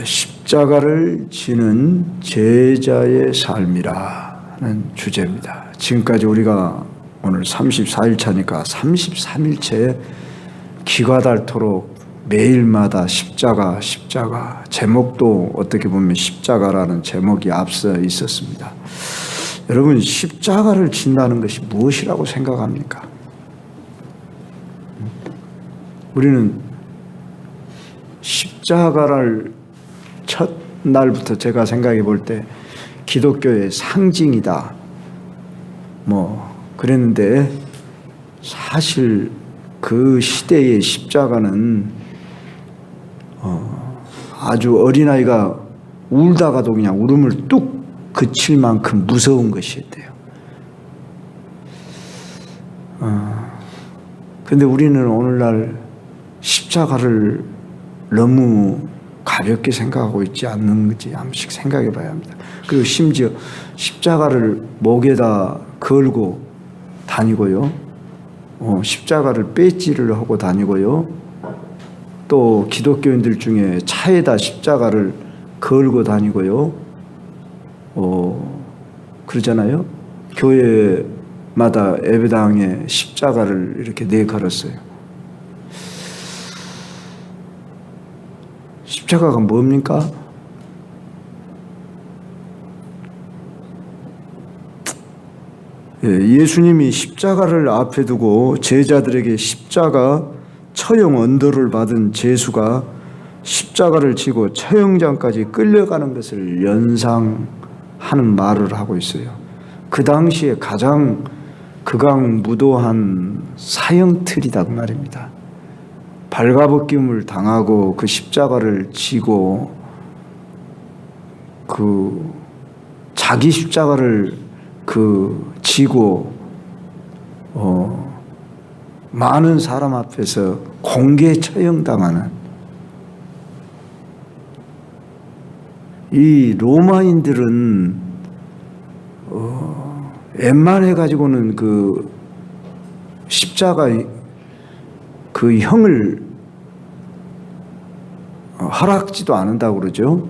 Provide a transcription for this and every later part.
십자가를 지는 제자의 삶이라는 주제입니다. 지금까지 우리가 오늘 34일 차니까 33일째 기가 닳도록 매일마다 십자가 제목도 어떻게 보면 십자가라는 제목이 앞서 있었습니다. 여러분, 십자가를 진다는 것이 무엇이라고 생각합니까? 우리는 십자가를 첫날부터 제가 생각해 볼 때 기독교의 상징이다 그랬는데, 사실 그 시대의 십자가는 아주 어린아이가 울다가도 그냥 울음을 뚝 그칠 만큼 무서운 것이었대요. 그런데 우리는 오늘날 십자가를 너무 가볍게 생각하고 있지 않는지 한 번씩 생각해 봐야 합니다. 그리고 심지어 십자가를 목에다 걸고 다니고요, 십자가를 배지를 하고 다니고요, 또 기독교인들 중에 차에다 십자가를 걸고 다니고요, 그러잖아요. 교회마다 예배당에 십자가를 이렇게 걸었어요. 십자가가 뭡니까? 예수님이 십자가를 앞에 두고 제자들에게 십자가 처형 언도를 받은 제수가 십자가를 지고 처형장까지 끌려가는 것을 연상하는 말을 하고 있어요. 그 당시에 가장 극악무도한 사형틀이다 그 말입니다. 발가벗김을 당하고 그 십자가를 지고 자기 십자가를 지고 많은 사람 앞에서 공개 처형당하는 이 로마인들은 웬만해 가지고는 그 십자가 그 형을 허락지도 않는다고 그러죠.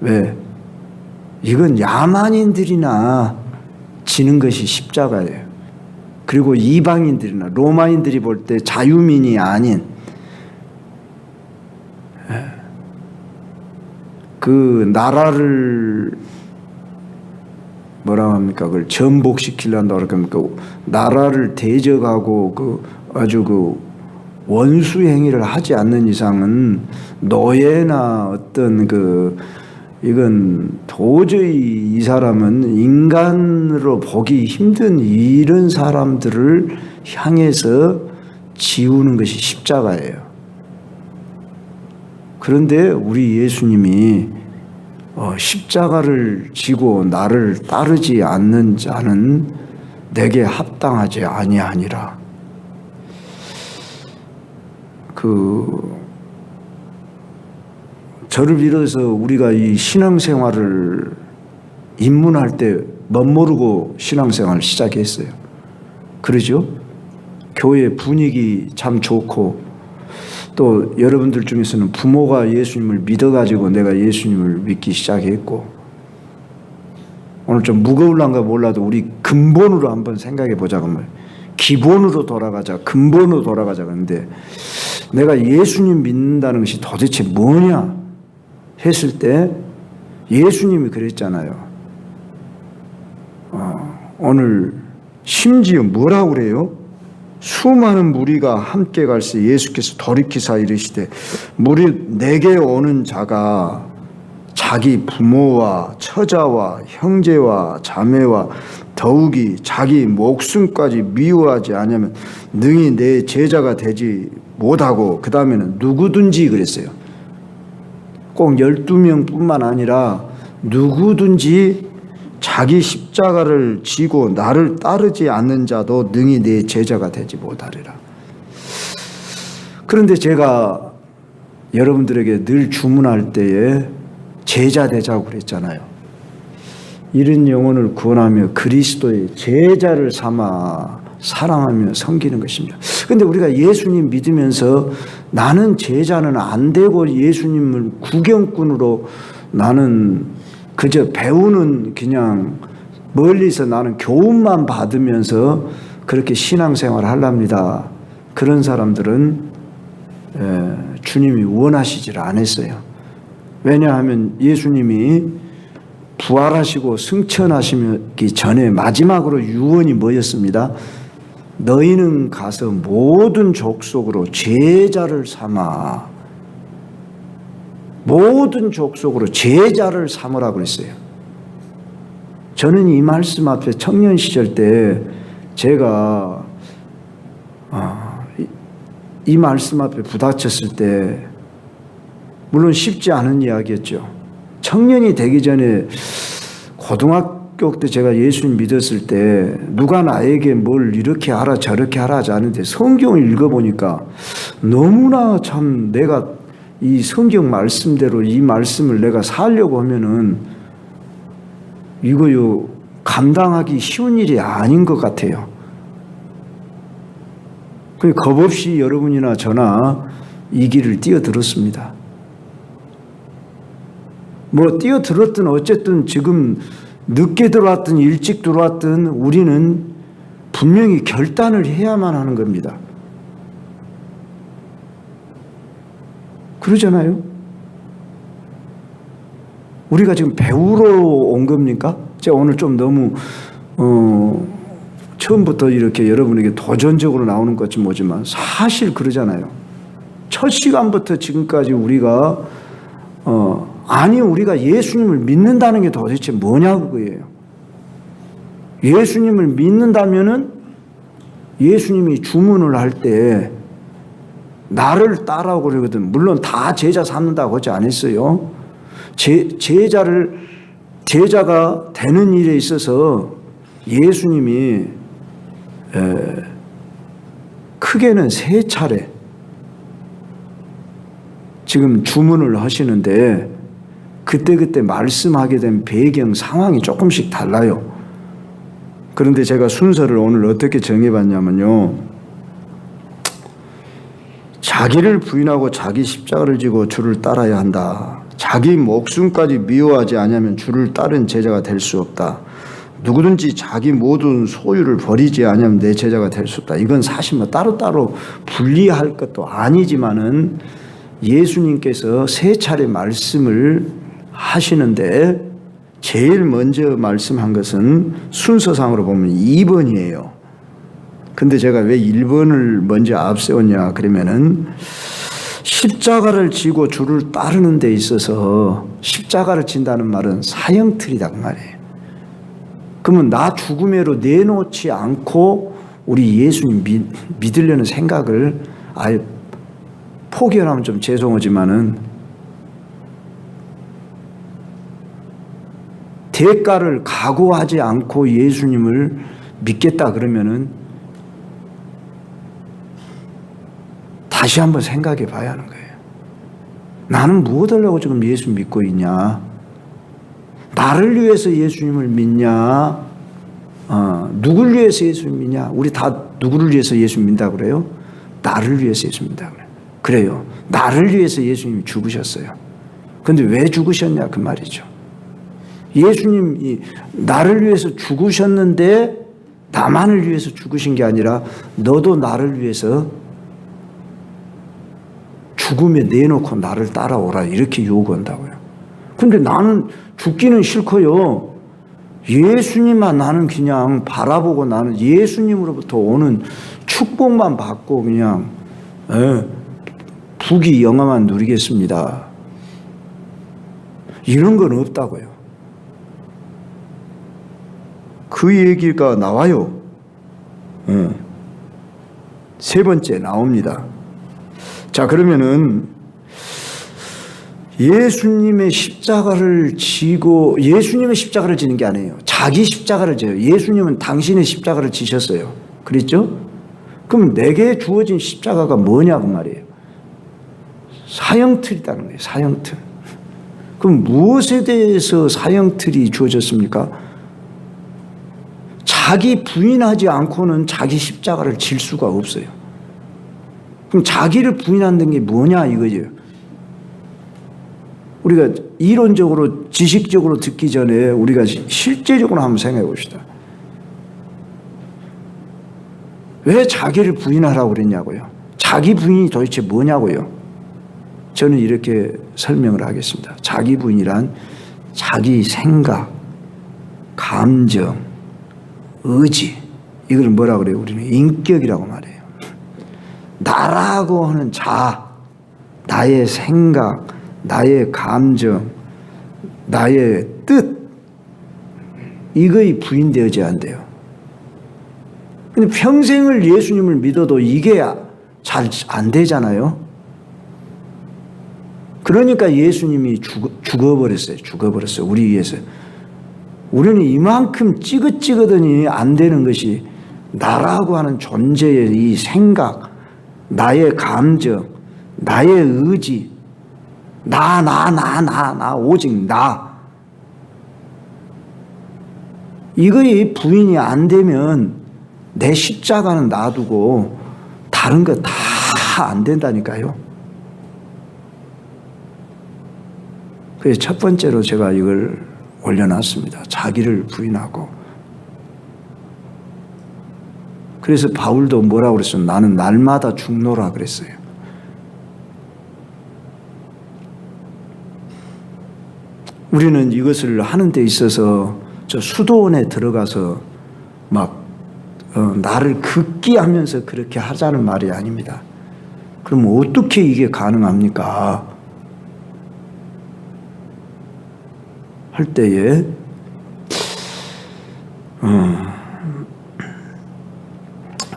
왜? 이건 야만인들이나 지는 것이 십자가예요. 그리고 이방인들이나 로마인들이 볼 때 자유민이 아닌 그 나라를 뭐라고 합니까? 그걸 전복시키려고 그럽니까? 나라를 대적하고 아주 원수 행위를 하지 않는 이상은 노예나 어떤 이건 도저히 이 사람은 인간으로 보기 힘든 이런 사람들을 향해서 지우는 것이 십자가예요. 그런데 우리 예수님이 십자가를 지고 나를 따르지 않는 자는 내게 합당하지 아니하니라. 저를 비롯해서 우리가 이 신앙생활을 입문할 때 멋모르고 신앙생활을 시작했어요. 그러죠? 교회 분위기 참 좋고, 또 여러분들 중에서는 부모가 예수님을 믿어가지고 내가 예수님을 믿기 시작했고, 오늘 좀 무거울란가 몰라도 우리 근본으로 한번 생각해 보자고 말이에요. 기본으로 돌아가자, 근본으로 돌아가자. 그런데 내가 예수님 믿는다는 것이 도대체 뭐냐 했을 때 예수님이 그랬잖아요. 오늘 심지어 뭐라고 그래요? 수많은 무리가 함께 갈새 예수께서 돌이키사 이르시되 내게 오는 자가 자기 부모와 처자와 형제와 자매와 더욱이 자기 목숨까지 미워하지 않으면 능히 내 제자가 되지 못하고, 그 다음에는 누구든지 그랬어요. 꼭 12명뿐만 아니라 누구든지 자기 십자가를 지고 나를 따르지 않는 자도 능히 내 제자가 되지 못하리라. 그런데 제가 여러분들에게 늘 주문할 때에 제자 되자고 그랬잖아요. 이런 영혼을 구원하며 그리스도의 제자를 삼아 사랑하며 섬기는 것입니다. 근데 우리가 예수님 믿으면서 나는 제자는 안 되고 예수님을 구경꾼으로 나는 그저 배우는 그냥 멀리서 나는 교훈만 받으면서 그렇게 신앙생활을 하랍니다. 그런 사람들은 주님이 원하시질 않았어요. 왜냐하면 예수님이 부활하시고 승천하시기 전에 마지막으로 유언이 뭐였습니다? 너희는 가서 모든 족속으로 제자를 삼아. 모든 족속으로 제자를 삼으라고 그랬어요. 저는 이 말씀 앞에 청년 시절 때 제가 이 말씀 앞에 부닥쳤을 때 물론 쉽지 않은 이야기였죠. 청년이 되기 전에 고등학교 때 제가 예수님 믿었을 때 누가 나에게 뭘 이렇게 하라 저렇게 하라 하지 않은데 성경을 읽어보니까 너무나 참 내가 이 성경 말씀대로 이 말씀을 내가 살려고 하면은 이거요 감당하기 쉬운 일이 아닌 것 같아요. 그 겁 없이 여러분이나 저나 이 길을 뛰어들었습니다. 뭐 뛰어들었든 어쨌든 지금 늦게 들어왔든 일찍 들어왔든 우리는 분명히 결단을 해야만 하는 겁니다. 그러잖아요. 우리가 지금 배우러 온 겁니까? 제가 오늘 좀 너무 처음부터 이렇게 여러분에게 도전적으로 나오는 것쯤 모지만 사실 그러잖아요. 첫 시간부터 지금까지 우리가 아니 우리가 예수님을 믿는다는 게 도대체 뭐냐고 그거예요. 예수님을 믿는다면은 예수님이 주문을 할 때 나를 따라오고 그러거든. 물론 다 제자 삼는다고 하지 않았어요. 제자가 되는 일에 있어서 예수님이 크게는 3차례 지금 주문을 하시는데 그때 말씀하게 된 배경 상황이 조금씩 달라요. 그런데 제가 순서를 오늘 어떻게 정해봤냐면요. 자기를 부인하고 자기 십자가를 지고 주를 따라야 한다. 자기 목숨까지 미워하지 않으면 주를 따른 제자가 될 수 없다. 누구든지 자기 모든 소유를 버리지 않으면 내 제자가 될 수 없다. 이건 사실 뭐 따로따로 분리할 것도 아니지만은 예수님께서 3차례 말씀을 하시는데 제일 먼저 말씀한 것은 순서상으로 보면 2번이에요. 근데 제가 왜 1번을 먼저 앞세웠냐 그러면은 십자가를 지고 주를 따르는 데 있어서 십자가를 진다는 말은 사형틀이다 그 말이에요. 그러면 나 죽음에로 내놓지 않고 우리 예수님 믿으려는 생각을 아예 포기하면 좀 죄송하지만은 대가를 각오하지 않고 예수님을 믿겠다 그러면은 다시 한번 생각해 봐야 하는 거예요. 나는 무엇 하려고 지금 예수 믿고 있냐? 나를 위해서 예수님을 믿냐? 누구를 위해서 예수님 믿냐? 우리 다 누구를 위해서 예수 믿는다고 그래요? 나를 위해서 예수 믿는다고 그래요. 그래요. 나를 위해서 예수님이 죽으셨어요. 그런데 왜 죽으셨냐 그 말이죠. 예수님이 나를 위해서 죽으셨는데 나만을 위해서 죽으신 게 아니라 너도 나를 위해서 죽음에 내놓고 나를 따라오라 이렇게 요구한다고요. 근데 나는 죽기는 싫고요. 예수님만 나는 그냥 바라보고 나는 예수님으로부터 오는 축복만 받고 그냥 부귀 영화만 누리겠습니다. 이런 건 없다고요. 그 얘기가 나와요. 3번째 나옵니다. 자, 그러면은 예수님의 십자가를 지고 예수님의 십자가를 지는 게 아니에요. 자기 십자가를 져요. 예수님은 당신의 십자가를 지셨어요. 그랬죠? 그럼 내게 주어진 십자가가 뭐냐고 말이에요. 사형틀이라는 거예요. 사형틀. 그럼 무엇에 대해서 사형틀이 주어졌습니까? 자기 부인하지 않고는 자기 십자가를 질 수가 없어요. 그럼 자기를 부인한다는 게 뭐냐 이거죠. 우리가 이론적으로 지식적으로 듣기 전에 우리가 실제적으로 한번 생각해 봅시다. 왜 자기를 부인하라고 그랬냐고요. 자기 부인이 도대체 뭐냐고요. 저는 이렇게 설명을 하겠습니다. 자기 부인이란 자기 생각, 감정, 의지, 이걸 뭐라 그래요? 우리는 인격이라고 말해요. 나라고 하는 나의 생각, 나의 감정, 나의 뜻, 이거에 부인되어져야 한대요. 근데 평생을 예수님을 믿어도 이게 잘 안 되잖아요. 그러니까 예수님이 죽어버렸어요. 우리 위해서. 우리는 이만큼 찌긋찌긋하니 안 되는 것이 나라고 하는 존재의 이 생각, 나의 감정, 나의 의지, 오직 나. 이거의 부인이 안 되면 내 십자가는 놔두고 다른 거 다 안 된다니까요. 그래서 첫 번째로 제가 이걸 올려놨습니다. 자기를 부인하고. 그래서 바울도 뭐라고 그랬어요? 나는 날마다 죽노라 그랬어요. 우리는 이것을 하는 데 있어서 저 수도원에 들어가서 막 나를 긋기 하면서 그렇게 하자는 말이 아닙니다. 그럼 어떻게 이게 가능합니까? 할 때에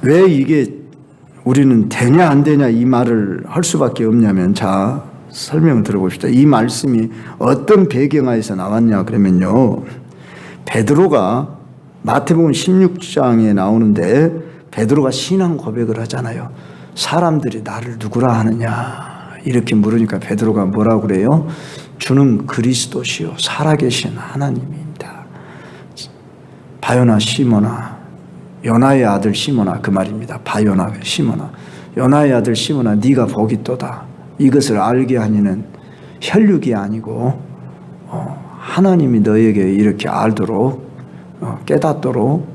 왜 이게 우리는 되냐 안 되냐 이 말을 할 수밖에 없냐면, 자, 설명을 들어봅시다. 이 말씀이 어떤 배경하에서 나왔냐 그러면요, 베드로가 마태복음 16장에 나오는데 베드로가 신앙 고백을 하잖아요. 사람들이 나를 누구라 하느냐 이렇게 물으니까 베드로가 뭐라고 그래요? 주는 그리스도시요 살아계신 하나님입니다. 바요나 시몬아, 요나의 아들 시몬아, 그 말입니다. 바요나 시몬아, 요나의 아들 시몬아, 네가 복이 있도다. 이것을 알게 하니는 혈육이 아니고 하나님이 너에게 이렇게 알도록 깨닫도록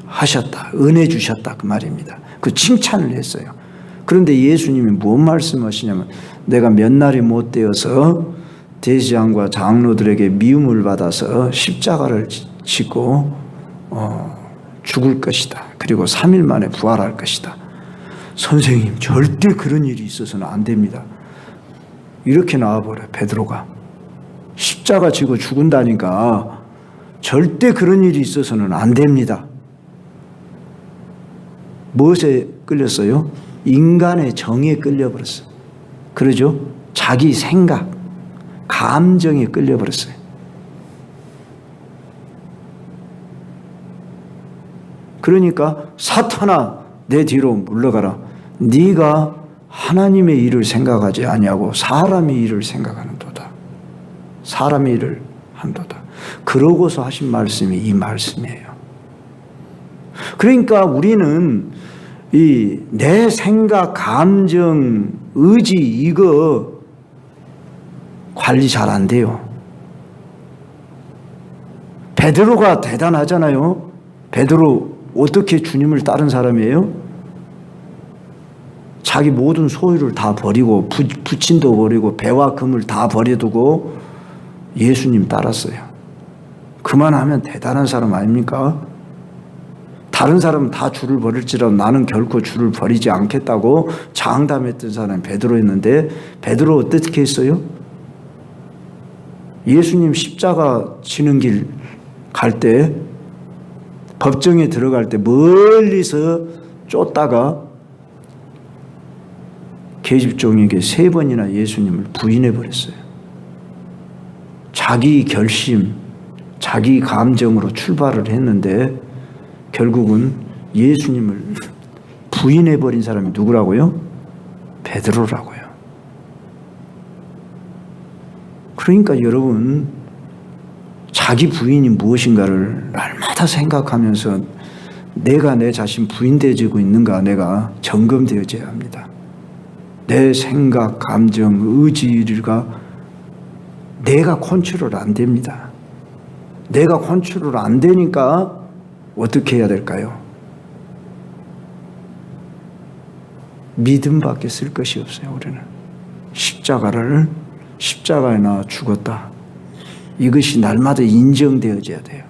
하셨다. 은혜 주셨다. 그 말입니다. 그 칭찬을 했어요. 그런데 예수님이 무슨 말씀하시냐면, 내가 몇 날이 못 되어서 대제사장과 장로들에게 미움을 받아서 십자가를 지고 죽을 것이다. 그리고 3일 만에 부활할 것이다. 선생님, 절대 그런 일이 있어서는 안 됩니다. 이렇게 나와버려요. 베드로가. 십자가 지고 죽은다니까 절대 그런 일이 있어서는 안 됩니다. 무엇에 끌렸어요? 인간의 정에 끌려버렸어요. 그러죠? 자기 생각, 감정에 끌려버렸어요. 그러니까 사탄아 내 뒤로 물러가라. 네가 하나님의 일을 생각하지 아니하고 사람의 일을 생각하는도다. 사람의 일을 한도다. 그러고서 하신 말씀이 이 말씀이에요. 그러니까 우리는 이 내 생각, 감정, 의지 이거 관리 잘 안 돼요. 베드로가 대단하잖아요. 베드로 어떻게 주님을 따른 사람이에요? 자기 모든 소유를 다 버리고 부친도 버리고 배와 금을 다 버려두고 예수님 따랐어요. 그만하면 대단한 사람 아닙니까? 다른 사람은 다 주를 버릴지라도 나는 결코 주를 버리지 않겠다고 장담했던 사람이 베드로였는데, 베드로 어떻게 했어요? 예수님 십자가 지는 길 갈 때, 법정에 들어갈 때 멀리서 쫓다가 계집종에게 3번이나 예수님을 부인해 버렸어요. 자기 결심, 자기 감정으로 출발을 했는데 결국은 예수님을 부인해 버린 사람이 누구라고요? 베드로라고요. 그러니까 여러분, 자기 부인이 무엇인가를 날마다 생각하면서 내가 내 자신 부인되어지고 있는가 내가 점검되어져야 합니다. 내 생각, 감정, 의지가 내가 컨트롤 안 됩니다. 내가 컨트롤 안 되니까 어떻게 해야 될까요? 믿음밖에 쓸 것이 없어요. 우리는 십자가에 나와 죽었다. 이것이 날마다 인정되어져야 돼요.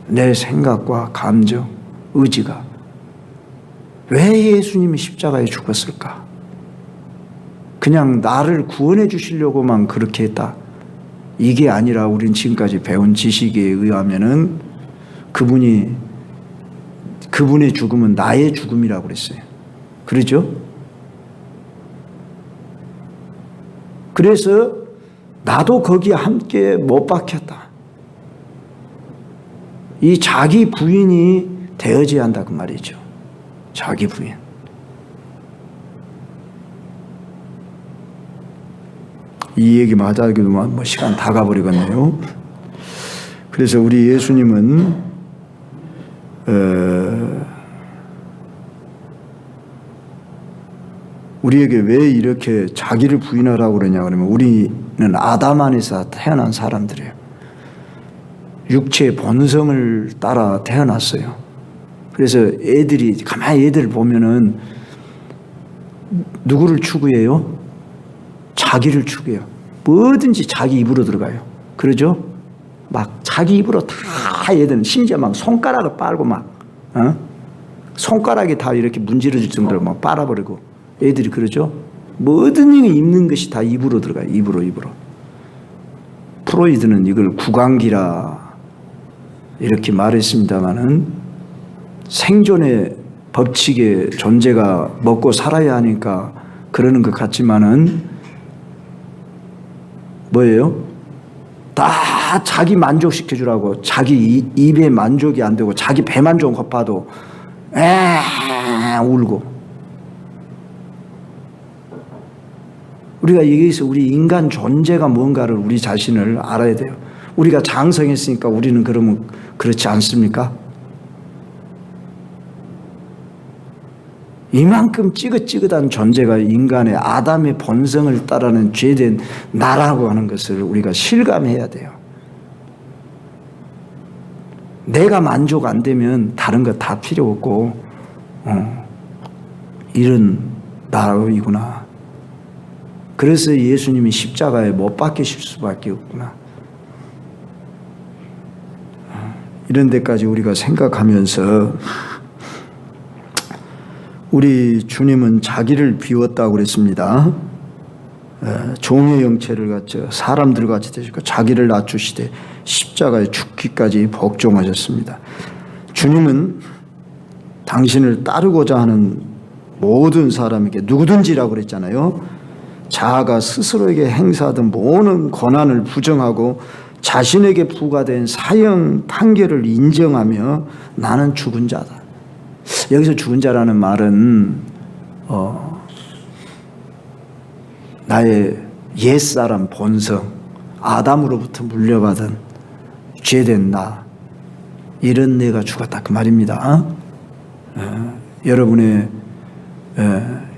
내 생각과 감정, 의지가 왜 예수님이 십자가에 죽었을까? 그냥 나를 구원해 주시려고만 그렇게 했다. 이게 아니라 우린 지금까지 배운 지식에 의하면은 그분의 죽음은 나의 죽음이라고 그랬어요. 그러죠? 그래서 나도 거기에 함께 못 박혔다. 이 자기 부인이 되어져야 한다 그 말이죠. 자기 부인. 이 얘기만 하자기도만 뭐 시간 다 가버리겠네요. 그래서 우리 예수님은 우리에게 왜 이렇게 자기를 부인하라고 그러냐 그러면 우리는 아담 안에서 태어난 사람들이에요. 육체의 본성을 따라 태어났어요. 그래서 가만히 애들 보면은 누구를 추구해요? 자기를 추구해요. 뭐든지 자기 입으로 들어가요. 그러죠? 막 자기 입으로 다 애들은 심지어 막 손가락을 빨고 손가락이 다 이렇게 문지러질 정도로 막 빨아버리고 애들이 그러죠? 뭐든 입는 것이 다 입으로 들어가요. 입으로. 프로이드는 이걸 구강기라 이렇게 말했습니다마는 생존의 법칙의 존재가 먹고 살아야 하니까 그러는 것 같지만은 뭐예요? 다 자기 만족시켜 주라고 자기 입에 만족이 안 되고 자기 배만 좀 고파도 울고 우리가 여기서 우리 인간 존재가 뭔가를 우리 자신을 알아야 돼요. 우리가 장성했으니까 우리는 그러면 그렇지 않습니까? 이만큼 찌긋찌긋한 존재가 인간의 아담의 본성을 따르는 죄된 나라고 하는 것을 우리가 실감해야 돼요. 내가 만족 안 되면 다른 거 다 필요 없고 이런 나라이구나. 그래서 예수님이 십자가에 못 박히실 수밖에 없구나. 이런 데까지 우리가 생각하면서 우리 주님은 자기를 비웠다고 그랬습니다. 종의 형체를 갖죠. 사람들 같이 되시고 자기를 낮추시되 십자가에 죽기까지 복종하셨습니다. 주님은 당신을 따르고자 하는 모든 사람에게 누구든지라고 그랬잖아요. 자아가 스스로에게 행사하던 모든 권한을 부정하고 자신에게 부과된 사형 판결을 인정하며 나는 죽은 자다. 여기서 죽은 자라는 말은 나의 옛사람 본성, 아담으로부터 물려받은 죄된 나, 이런 내가 죽었다 그 말입니다. 여러분의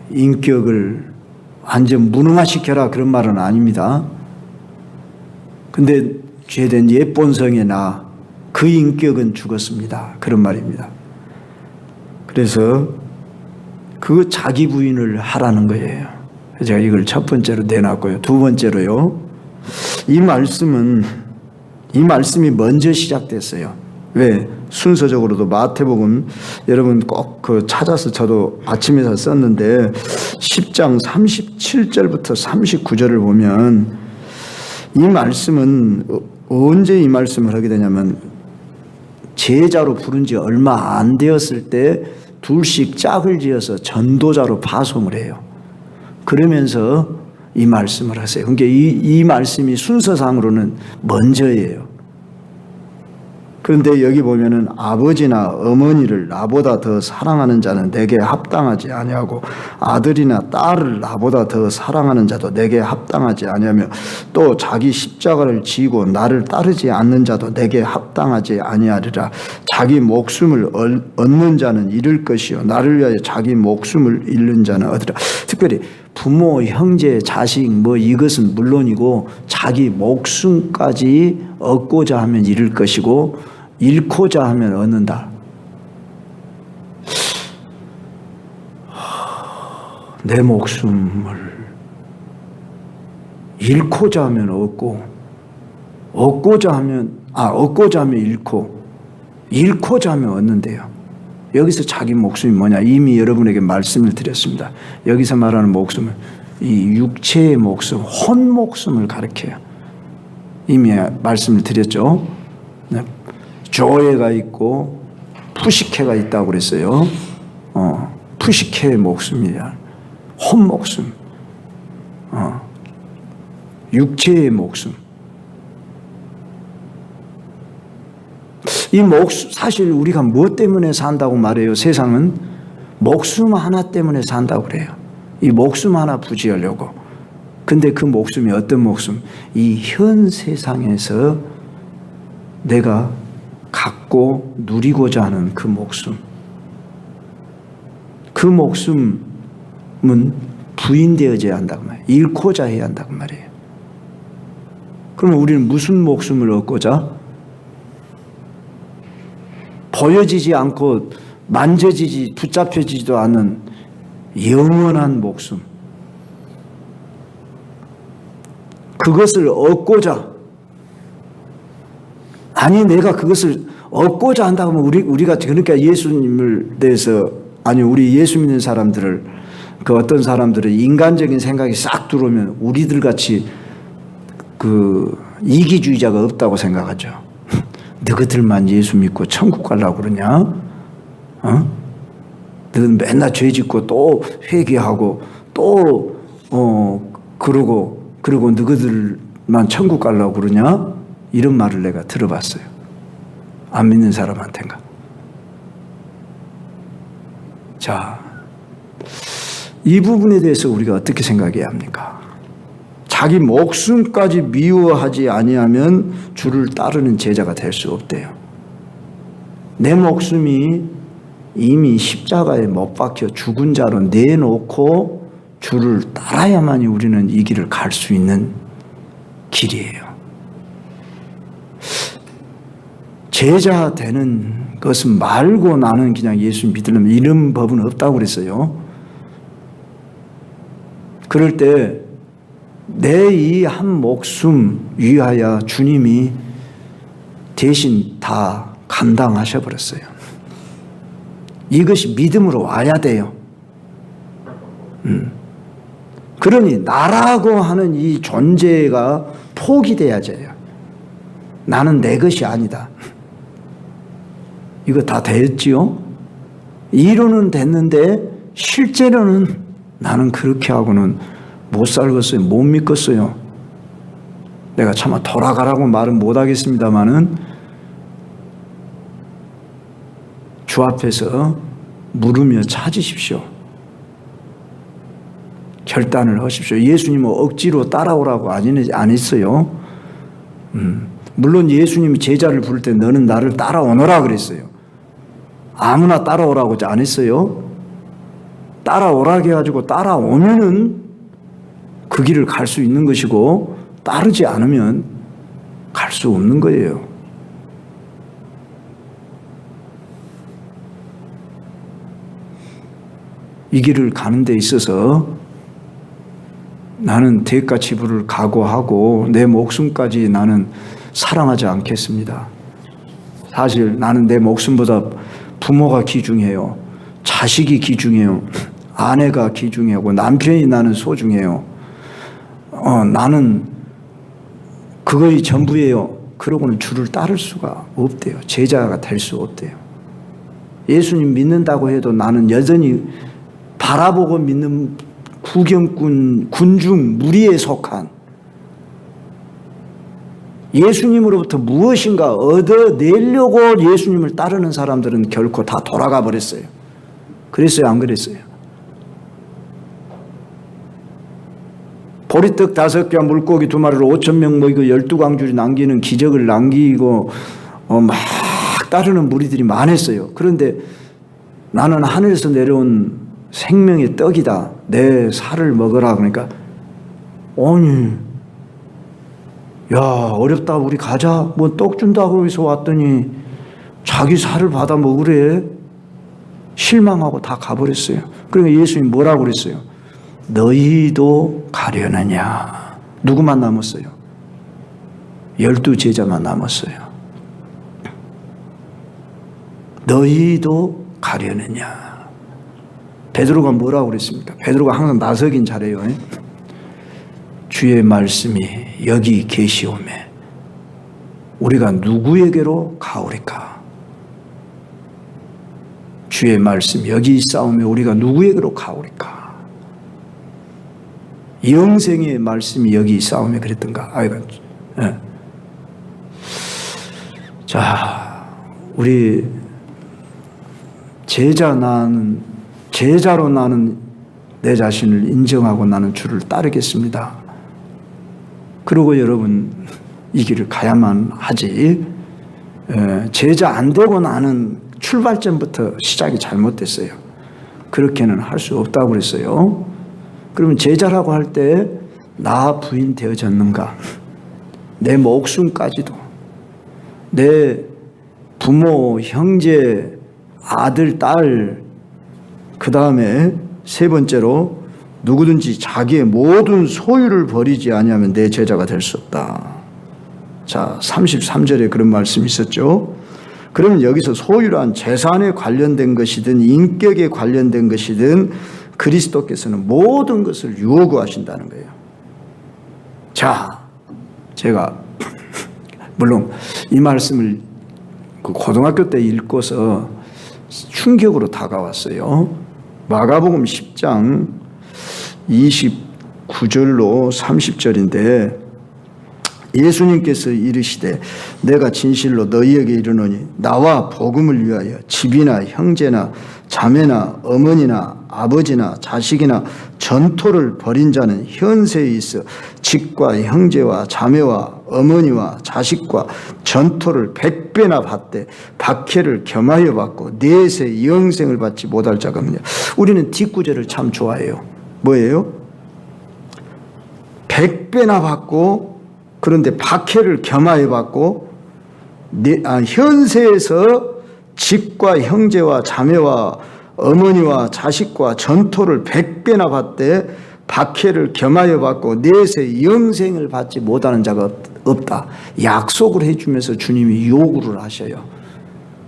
인격을 완전 무능화시켜라 그런 말은 아닙니다. 근데 죄된 옛 본성의 나, 그 인격은 죽었습니다. 그런 말입니다. 그래서 그 자기 부인을 하라는 거예요. 제가 이걸 첫 번째로 내놨고요. 두 번째로요. 이 말씀이 먼저 시작됐어요. 왜? 순서적으로도 마태복음 여러분 꼭 찾아서 저도 아침에 썼는데 10장 37절부터 39절을 보면 이 말씀은 언제 이 말씀을 하게 되냐면 제자로 부른 지 얼마 안 되었을 때 둘씩 짝을 지어서 전도자로 파송을 해요. 그러면서 이 말씀을 하세요. 그러니까 이 말씀이 순서상으로는 먼저예요. 그런데 여기 보면은 아버지나 어머니를 나보다 더 사랑하는 자는 내게 합당하지 아니하고 아들이나 딸을 나보다 더 사랑하는 자도 내게 합당하지 아니하며 또 자기 십자가를 지고 나를 따르지 않는 자도 내게 합당하지 아니하리라. 자기 목숨을 얻는 자는 잃을 것이요 나를 위하여 자기 목숨을 잃는 자는 얻으리라. 특별히 부모, 형제, 자식 뭐 이것은 물론이고 자기 목숨까지 얻고자 하면 잃을 것이고 잃고자 하면 얻는다. 내 목숨을 잃고자 하면 얻고 얻고자 하면 잃고 잃고자 하면 얻는데요. 여기서 자기 목숨이 뭐냐? 이미 여러분에게 말씀을 드렸습니다. 여기서 말하는 목숨은 이 육체의 목숨, 혼 목숨을 가리켜요. 이미 말씀을 드렸죠. 조회가 있고 푸시케가 있다고 그랬어요. 푸시케의 목숨이야. 혼 목숨. 육체의 목숨. 이 목숨, 사실 우리가 무엇 때문에 산다고 말해요? 세상은 목숨 하나 때문에 산다고 그래요. 이 목숨 하나 부지하려고. 근데 그 목숨이 어떤 목숨? 이 현 세상에서 내가 갖고 누리고자 하는 그 목숨. 그 목숨은 부인되어져야 한다고 말이에요. 잃고자 해야 한다고 말이에요. 그러면 우리는 무슨 목숨을 얻고자? 보여지지 않고 만져지지 붙잡혀지지도 않는 영원한 목숨. 그것을 얻고자. 아니 내가 그것을 얻고자 한다고 하면 우리가 그러니까 예수님을 대해서 우리 예수 믿는 사람들을 그 어떤 사람들은 인간적인 생각이 싹 들어오면 우리들 같이 그 이기주의자가 없다고 생각하죠. 너희들만 예수 믿고 천국 가려고 그러냐? 너희들 맨날 죄 짓고 또 회개하고 또 그러고 너희들만 천국 가려고 그러냐? 이런 말을 내가 들어봤어요. 안 믿는 사람한테인가. 자, 이 부분에 대해서 우리가 어떻게 생각해야 합니까? 자기 목숨까지 미워하지 아니하면 주를 따르는 제자가 될 수 없대요. 내 목숨이 이미 십자가에 못 박혀 죽은 자로 내놓고 주를 따라야만이 우리는 이 길을 갈 수 있는 길이에요. 제자 되는 것은 말고 나는 그냥 예수 믿으려면 이런 법은 없다고 그랬어요. 그럴 때 내 이 한 목숨 위하여 주님이 대신 다 감당하셔 버렸어요. 이것이 믿음으로 와야 돼요. 그러니 나라고 하는 이 존재가 포기돼야 돼요. 나는 내 것이 아니다. 이거 다 됐지요? 이론은 됐는데 실제로는 나는 그렇게 하고는 못 살겠어요. 못 믿겠어요. 내가 차마 돌아가라고 말은 못 하겠습니다만은 주 앞에서 물으며 찾으십시오. 결단을 하십시오. 예수님은 억지로 따라오라고 안 했어요. 물론 예수님이 제자를 부를 때 너는 나를 따라오너라 그랬어요. 아무나 따라오라고 안 했어요. 따라오라고 해가지고 따라오면은 그 길을 갈 수 있는 것이고 따르지 않으면 갈 수 없는 거예요. 이 길을 가는 데 있어서 나는 대가 지불을 각오하고 내 목숨까지 나는 사랑하지 않겠습니다. 사실 나는 내 목숨보다 부모가 귀중해요. 자식이 귀중해요. 아내가 귀중하고 남편이 나는 소중해요. 나는 그거의 전부예요. 그러고는 주를 따를 수가 없대요. 제자가 될 수 없대요. 예수님 믿는다고 해도 나는 여전히 바라보고 믿는 구경꾼, 군중, 무리에 속한 예수님으로부터 무엇인가 얻어내려고 예수님을 따르는 사람들은 결코 다 돌아가 버렸어요. 그랬어요, 안 그랬어요? 보리떡 5개, 물고기 2마리로 5,000명 먹이고 12광줄이 남기는 기적을 남기고 막 따르는 무리들이 많았어요. 그런데 나는 하늘에서 내려온 생명의 떡이다. 내 살을 먹어라. 그러니까 아니, 야, 어렵다. 우리 가자. 뭐 떡 준다고 해서 왔더니 자기 살을 받아 먹으래. 실망하고 다 가버렸어요. 그러니까 예수님이 뭐라고 그랬어요? 너희도 가려느냐. 누구만 남았어요? 12제자만 남았어요. 너희도 가려느냐. 베드로가 뭐라고 그랬습니까? 베드로가 항상 나서긴 잘해요. 주의 말씀이 여기 계시오매 우리가 누구에게로 가오리까? 주의 말씀 여기 있사오매 우리가 누구에게로 가오리까? 영생의 말씀이 여기 있사오매 그랬던가? 네. 자, 우리 제자로 나는 내 자신을 인정하고 나는 주를 따르겠습니다. 그리고 여러분 이 길을 가야만 하지. 제자 안 되고 나는 출발점부터 시작이 잘못됐어요. 그렇게는 할 수 없다고 그랬어요. 그러면 제자라고 할 때 나 부인 되어졌는가? 내 목숨까지도 내 부모, 형제, 아들, 딸, 그 다음에 3번째로 누구든지 자기의 모든 소유를 버리지 아니하면 내 제자가 될 수 없다. 자, 33절에 그런 말씀이 있었죠. 그러면 여기서 소유란 재산에 관련된 것이든 인격에 관련된 것이든 그리스도께서는 모든 것을 요구하신다는 거예요. 자, 제가 물론 이 말씀을 고등학교 때 읽고서 충격으로 다가왔어요. 마가복음 10장 29절로 30절인데 예수님께서 이르시되 내가 진실로 너희에게 이르노니 나와 복음을 위하여 집이나 형제나 자매나 어머니나 아버지나 자식이나 전토를 벌인 자는 현세에 있어 집과 형제와 자매와 어머니와 자식과 전토를 100배나 받되 박해를 겸하여 받고 내세 영생을 받지 못할 자가 없느냐. 우리는 뒷구절을 참 좋아해요. 뭐예요? 100배나 받고 그런데 박해를 겸하여 받고 현세에서 집과 형제와 자매와 어머니와 자식과 전토를 100배나 받되 박해를 겸하여 받고 내세 영생을 받지 못하는 자가 없다. 약속을 해주면서 주님이 요구를 하셔요.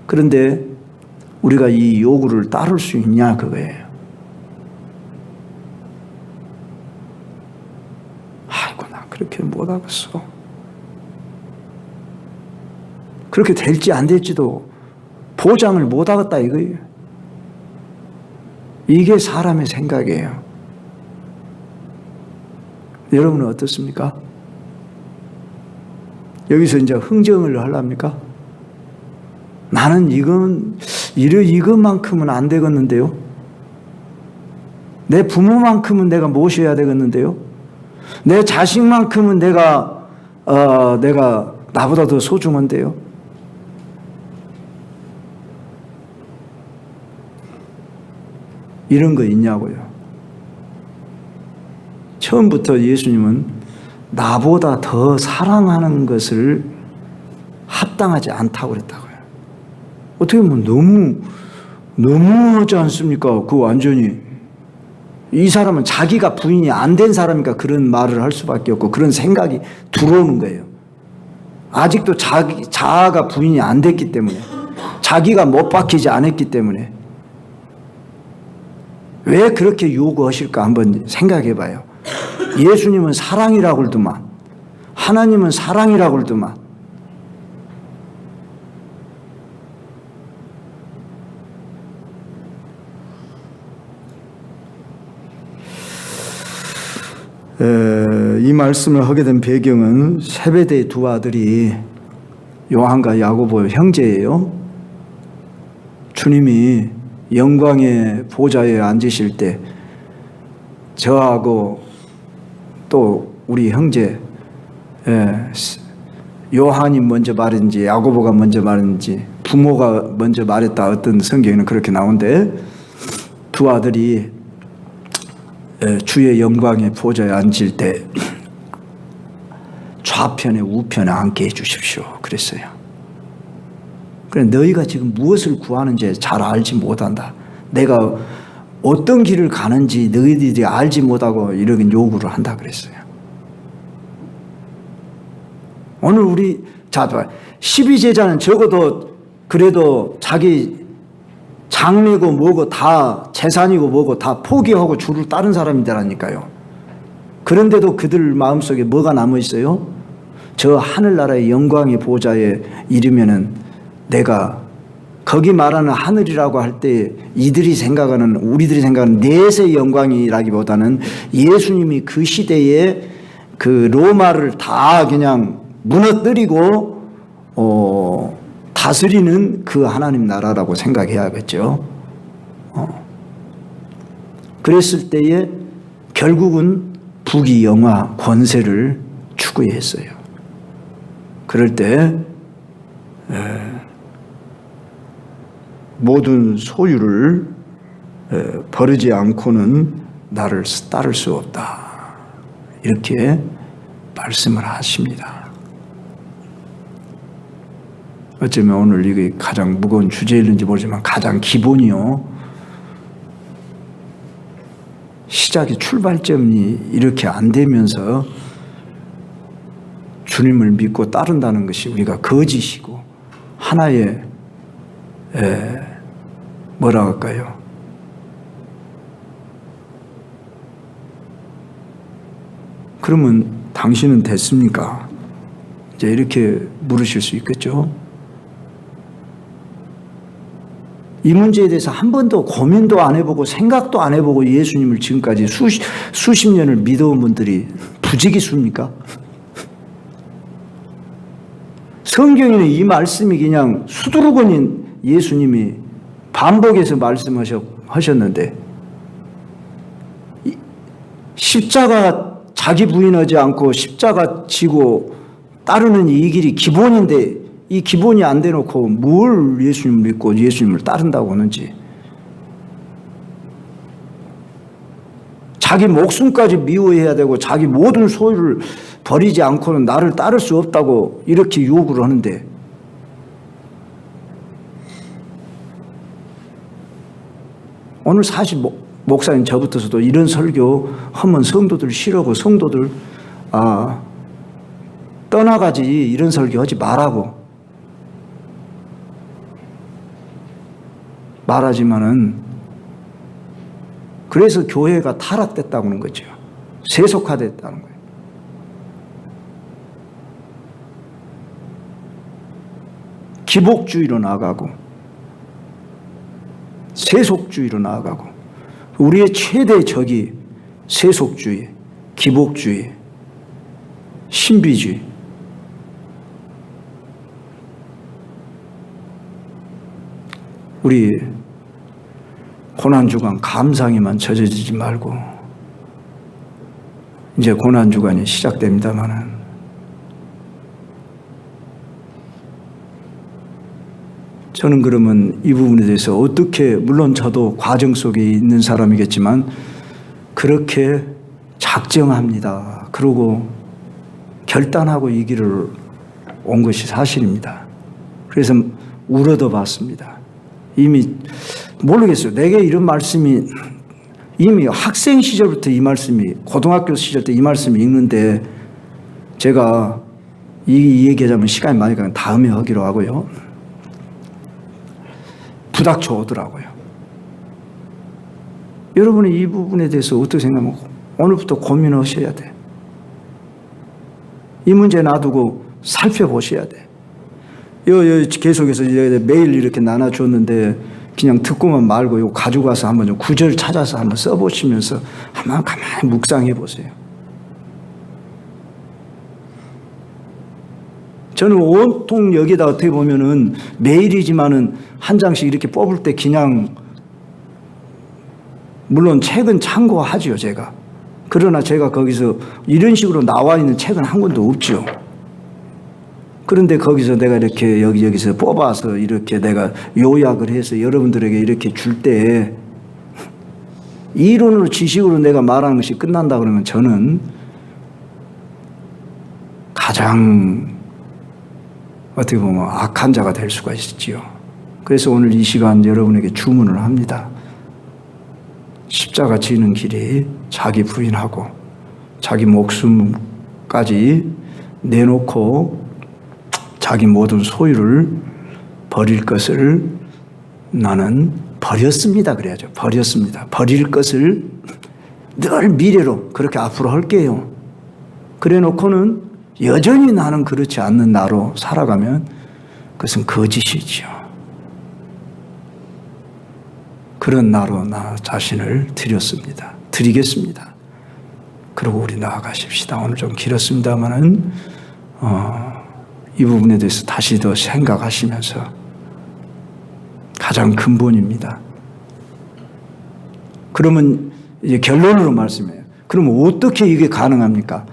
그런데 우리가 이 요구를 따를 수 있냐 그거예요. 아이고 나 그렇게 못하겠어. 그렇게 될지 안 될지도 보장을 못하겠다 이거예요. 이게 사람의 생각이에요. 여러분은 어떻습니까? 여기서 이제 흥정을 하랍니까? 나는 이것만큼은 안 되겠는데요. 내 부모만큼은 내가 모셔야 되겠는데요. 내 자식만큼은 내가 나보다 더 소중한데요. 이런 거 있냐고요. 처음부터 예수님은 나보다 더 사랑하는 것을 합당하지 않다고 그랬다고요. 어떻게 보면 너무하지 않습니까? 그 완전히 이 사람은 자기가 부인이 안 된 사람이니까 그런 말을 할 수밖에 없고 그런 생각이 들어오는 거예요. 아직도 자아가 부인이 안 됐기 때문에 자기가 못 박히지 않았기 때문에 왜 그렇게 요구하실까 한번 생각해 봐요. 예수님은 사랑이라고 그러더만 하나님은 사랑이라고 그러더만 이 말씀을 하게 된 배경은 세베대의 두 아들이 요한과 야고보 형제예요. 주님이 영광의 보좌에 앉으실 때 저하고 또 우리 형제 요한이 먼저 말했는지 야고보가 먼저 말했는지 부모가 먼저 말했다, 어떤 성경에는 그렇게 나오는데, 두 아들이 주의 영광의 보좌에 앉을 때 좌편에 우편에 앉게 해 주십시오 그랬어요. 그래, 너희가 지금 무엇을 구하는지 잘 알지 못한다. 내가 어떤 길을 가는지 너희들이 알지 못하고 이렇게 요구를 한다 그랬어요. 오늘 우리 12제자는 적어도 그래도 자기 장래고 뭐고 다 재산이고 뭐고 다 포기하고 주를 따른 사람이더라니까요. 그런데도 그들 마음속에 뭐가 남아 있어요? 저 하늘나라의 영광의 보좌에 이르면은 내가, 거기 말하는 하늘이라고 할 때 우리들이 생각하는 넷의 영광이라기보다는 예수님이 그 시대에 그 로마를 다 그냥 무너뜨리고 다스리는 그 하나님 나라라고 생각해야겠죠. 그랬을 때에 결국은 부귀 영화 권세를 추구했어요. 그럴 때 모든 소유를 버리지 않고는 나를 따를 수 없다, 이렇게 말씀을 하십니다. 어쩌면 오늘 이게 가장 무거운 주제일는지 모르지만 가장 기본이요, 시작의 출발점이 이렇게 안 되면서 주님을 믿고 따른다는 것이 우리가 거짓이고 하나의 뭐라 할까요? 그러면 당신은 됐습니까? 이제 이렇게 물으실 수 있겠죠. 이 문제에 대해서 한 번도 고민도 안 해보고 생각도 안 해보고 예수님을 지금까지 수십 년을 믿어온 분들이 부지기수입니까? 성경에는 이 말씀이 그냥 수두룩은 예수님이 반복해서 말씀하셨는데, 십자가 자기 부인하지 않고 십자가 지고 따르는 이 길이 기본인데 이 기본이 안 돼놓고 뭘 예수님을 믿고 예수님을 따른다고 하는지, 자기 목숨까지 미워해야 되고 자기 모든 소유를 버리지 않고는 나를 따를 수 없다고 이렇게 요구를 하는데, 오늘 사실 목사님 저부터서도 이런 설교 하면 성도들 싫어하고 성도들 떠나가지, 이런 설교 하지 말하지만은 그래서 교회가 타락됐다고 하는 거죠. 세속화됐다는 거예요. 기복주의로 나아가고 세속주의로 나아가고, 우리의 최대 적이 세속주의, 기복주의, 신비주의. 우리 고난주간 감상에만 젖어지지 말고, 이제 고난주간이 시작됩니다마는 저는 그러면 이 부분에 대해서 어떻게, 물론 저도 과정 속에 있는 사람이겠지만 그렇게 작정합니다. 그러고 결단하고 이 길을 온 것이 사실입니다. 그래서 울어도 봤습니다. 이미 모르겠어요. 내게 이런 말씀이 이미 학생 시절부터 이 말씀이, 고등학교 시절 때 이 말씀이 읽는데, 제가 이 얘기하자면 시간이 많이 가면 다음에 하기로 하고요. 부닥쳐 오더라고요. 여러분이 이 부분에 대해서 어떻게 생각하고 오늘부터 고민하셔야 돼. 이 문제 놔두고 살펴보셔야 돼. 계속해서 매일 이렇게 나눠줬는데 그냥 듣고만 말고 이거 가지고 와서 한번 좀 구절 찾아서 한번 써보시면서 한번 가만히 묵상해 보세요. 저는 온통 여기다 어떻게 보면은 매일이지만은 한 장씩 이렇게 뽑을 때 그냥, 물론 책은 참고하지요, 제가. 그러나 제가 거기서 이런 식으로 나와 있는 책은 한 권도 없죠. 그런데 거기서 내가 이렇게 여기저기서 뽑아서 이렇게 내가 요약을 해서 여러분들에게 이렇게 줄 때, 이론으로 지식으로 내가 말하는 것이 끝난다 그러면 저는 가장 어떻게 보면 악한 자가 될 수가 있지요. 그래서 오늘 이 시간 여러분에게 주문을 합니다. 십자가 지는 길이 자기 부인하고 자기 목숨까지 내놓고 자기 모든 소유를 버릴 것을 나는 버렸습니다. 그래야죠. 버렸습니다. 버릴 것을 늘 미래로 그렇게 앞으로 할게요. 그래 놓고는 여전히 나는 그렇지 않는 나로 살아가면 그것은 거짓이지요. 그런 나로 나 자신을 드리겠습니다. 그리고 우리 나아가십시다. 오늘 좀 길었습니다만은 이 부분에 대해서 다시 더 생각하시면서 가장 근본입니다. 그러면 이제 결론으로 말씀해요. 그럼 어떻게 이게 가능합니까?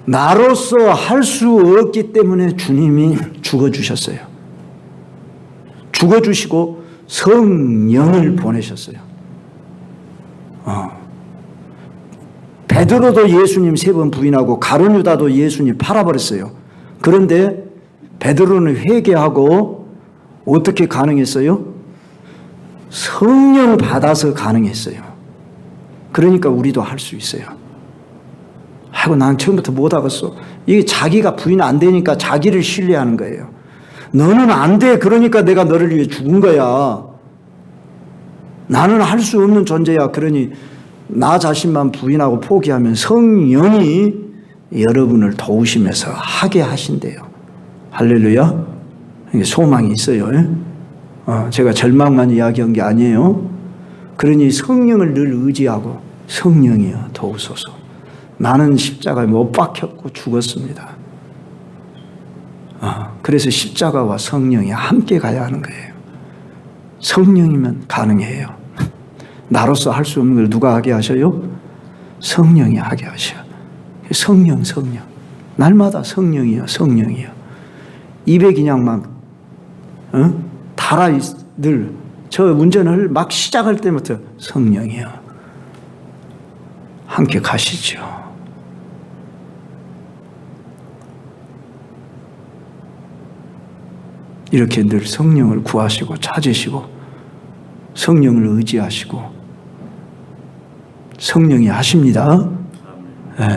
나로서 할 수 없기 때문에 주님이 죽어주셨어요. 죽어주시고 성령을 보내셨어요. 베드로도 예수님 3번 부인하고 가룟 유다도 예수님 팔아버렸어요. 그런데 베드로는 회개하고 어떻게 가능했어요? 성령을 받아서 가능했어요. 그러니까 우리도 할 수 있어요. 아이고, 난 처음부터 못하겠어. 이게 자기가 부인 안 되니까 자기를 신뢰하는 거예요. 너는 안 돼. 그러니까 내가 너를 위해 죽은 거야. 나는 할 수 없는 존재야. 그러니 나 자신만 부인하고 포기하면 성령이 여러분을 도우시면서 하게 하신대요. 할렐루야. 소망이 있어요. 제가 절망만 이야기한 게 아니에요. 그러니 성령을 늘 의지하고 성령이여 도우소서. 나는 십자가에 못 박혔고 죽었습니다. 그래서 십자가와 성령이 함께 가야 하는 거예요. 성령이면 가능해요. 나로서 할 수 없는 걸 누가 하게 하셔요? 성령이 하게 하셔. 성령. 날마다 성령이요. 입에 그냥 막 달아 늘 저 운전을 막 시작할 때부터 성령이요. 함께 가시죠. 이렇게 늘 성령을 구하시고 찾으시고 성령을 의지하시고 성령이 하십니다.